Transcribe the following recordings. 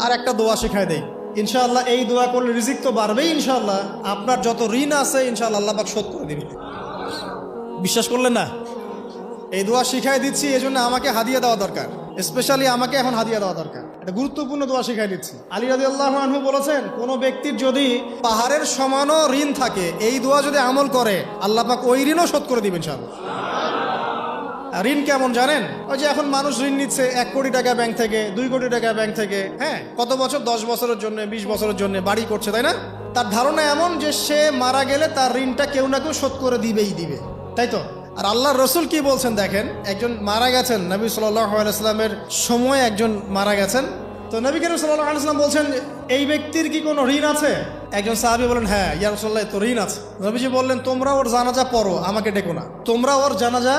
আর একটা দোয়া শেখায় দেই, ইনশাআল্লাহ এই দোয়া করলে রিজিক তো বাড়বেই ইনশাআল্লাহ, আপনার যত ঋণ আছে ইনশাআল্লাহ আল্লাহ পাক শোধ করে দিবে। বিশ্বাস করলেন না? এই দোয়া শিখাই দিচ্ছি, এই জন্য আমাকে হাদিয়া দেওয়া দরকার, স্পেশালি আমাকে এখন হাদিয়া দেওয়া দরকার। এটা গুরুত্বপূর্ণ দোয়া শিখাই দিচ্ছি। আলী রাদিয়াল্লাহু আনহু বলেছেন, কোন ব্যক্তির যদি পাহাড়ের সমানও ঋণ থাকে, এই দোয়া যদি আমল করে আল্লাহ পাক ওই ঋণও শোধ করে দিবেন ইনশাআল্লাহ। ঋণ কেমন জানেন? ওই যে এখন মানুষ ঋণ নিচ্ছে 1 কোটি টাকা ব্যাংক থেকে, 2 কোটি টাকা ব্যাংক থেকে, হ্যাঁ, কত বছর, 10 বছরের জন্য, 20 বছরের জন্য বাড়ি করছে, তাই না? তার ধারণা এমন যে সে মারা গেলে তার ঋণটা কেউ না কেউ শোধ করে দিবেই দিবে, তাই তো? আর আল্লাহর রসুল কি বলছেন দেখেন, একজন মারা গেছেন, নবী সাল্লাল্লাহু আলাইহি ওয়াসাল্লামের সময় একজন মারা গেছেন, তো নবী করিম সাল্লাল্লাহু আলাইহি ওয়াসাল্লাম বলছেন, এই ব্যক্তির কি কোনো ঋণ আছে? একজন সাহাবী বলেন, হ্যাঁ ইয়া রাসূলুল্লাহ, তো ঋণ আছে। নবীজি বললেন, তোমরা ওর জানাজা পড়ো, আমাকে ডেকো না, তোমরা ওর জানাজা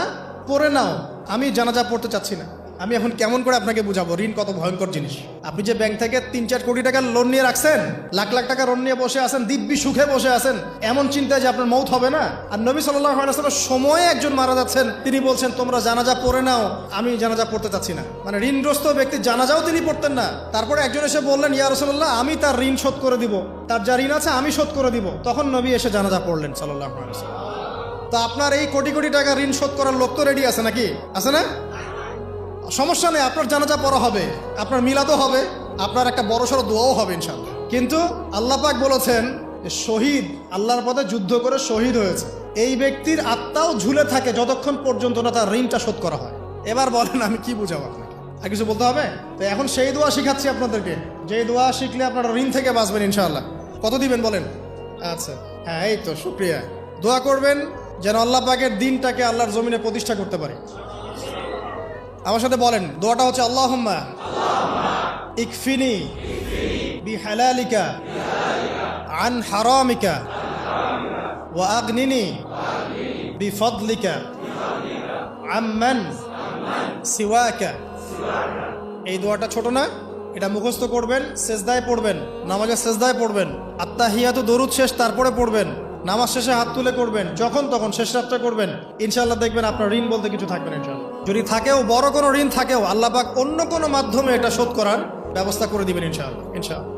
পড়ে নাও, আমি জানাজা পড়তে চাচ্ছি না। আমি এখন কেমন করে আপনাকে বুঝাবো ঋণ কত ভয়ঙ্কর জিনিস? আপনি যে ব্যাংক থেকে 3-4 কোটি টাকার লোন নিয়ে রাখছেন, লাখ লাখ টাকা লোন নিয়ে বসে আছেন, দিব্যি সুখে বসে আছেন, এমন চিন্তায় যে আপনার মৌত হবে না। আর নবী সাল্লাল্লাহু আলাইহি ওয়াসাল্লামের সময়ে একজন মারা যাচ্ছেন, তিনি বলছেন তোমরা জানাজা পড়ে নাও, আমি জানাজা পড়তে চাচ্ছি না। মানে ঋণগ্রস্ত ব্যক্তির জানাজাও তিনি পড়তেন না। তারপরে একজন এসে বললেন, ইয়া রাসূলুল্লাহ, আমি তার ঋণ শোধ করে দিব, তার যা ঋণ আছে আমি শোধ করে দিব। তখন নবী এসে জানাজা পড়লেন সাল্লাল্লাহু আলাইহি ওয়াসাল্লাম। তো আপনার এই কোটি কোটি টাকা ঋণ শোধ করার লোক তো রেডি আছে নাকি? আছে না? সমস্যা নেই, আপনার জানাজা পড়া হবে, আপনার মিলাদও হবে, আপনার একটা বড়সড় দোয়াও হবে ইনশাআল্লাহ। কিন্তু আল্লাহ পাক বলেছেন, শহীদ, আল্লাহর পথে যুদ্ধ করে শহীদ হয়েছে, এই ব্যক্তির আত্মাও ঝুলে থাকে যতক্ষণ পর্যন্ত না তার ঋণটা শোধ করা হয়। এবার বলেন আমি কি বুঝাবো আপনাকে? আর কিছু বলতে হবে? তো এখন সেই দোয়া শিখাচ্ছি আপনাদেরকে, যে দোয়া শিখলে আপনারা ঋণ থেকে বাঁচবেন ইনশাআল্লাহ। কত দিবেন বলেন? আচ্ছা, হ্যাঁ, এই তো, শুকরিয়া। দোয়া করবেন যেন আল্লাহ পাকের দিনটাকে আল্লাহর জমিনে প্রতিষ্ঠা করতে পারে। আমার সাথে বলেন, দোয়াটা হচ্ছে, আল্লাহুম্মা ইকফিনি বিহালালিকা আন হারামিকা ওয়া আগনিনি বিফদলিকা আম্মান সিওয়াকা। এই দোয়াটা ছোট না? এটা মুখস্থ করবেন, সেজদায় পড়বেন, নামাজের সেজদায় পড়বেন, আত্তাহিয়াতু দরুদ শেষ তারপরে পড়বেন, নামাজ শেষে হাত তুলে করবেন, যখন তখন শেষ রাতটা করবেন, ইনশাআল্লাহ দেখবেন আপনার ঋণ বলতে কিছু থাকবে না ইনশাআল্লাহ। যদি থাকেও, বড় কোনো ঋণ থাকেও, আল্লাহ পাক অন্য কোনো মাধ্যমে এটা শোধ করার ব্যবস্থা করে দিবেন ইনশাআল্লাহ। ইনশাআল্লাহ।